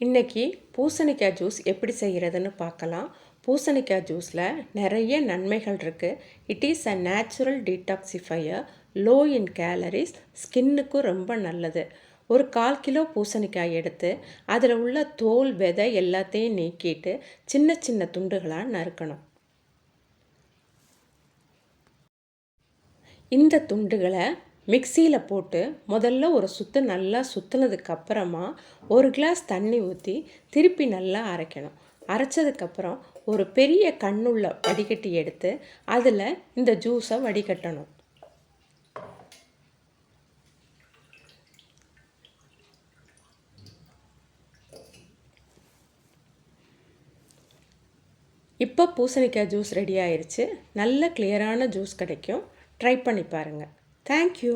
இன்றைக்கி பூசணிக்காய் ஜூஸ் எப்படி செய்கிறதுன்னு பார்க்கலாம். பூசணிக்காய் ஜூஸில் நிறைய நன்மைகள் இருக்குது. It is a natural detoxifier, low in calories, ஸ்கின்னுக்கும் ரொம்ப நல்லது. ஒரு 1/4 கிலோ பூசணிக்காய் எடுத்து அதில் உள்ள தோல் விதை எல்லாத்தையும் நீக்கிட்டு சின்ன சின்ன துண்டுகளாக நறுக்கணும். இந்த துண்டுகளை மிக்சியில் போட்டு முதல்ல ஒரு சுற்று நல்லா சுற்றுனதுக்கப்புறமா 1 கிளாஸ் தண்ணி ஊற்றி திருப்பி நல்லா அரைக்கணும். அரைச்சதுக்கப்புறம் ஒரு பெரிய கண்ணுள்ள வடிகட்டி எடுத்து அதில் இந்த ஜூஸை வடிகட்டணும். இப்போ பூசணிக்காய் ஜூஸ் ரெடி ஆயிடுச்சு. நல்ல கிளியரான ஜூஸ் கிடைக்கும். ட்ரை பண்ணி பாருங்கள். தேங்க்யூ.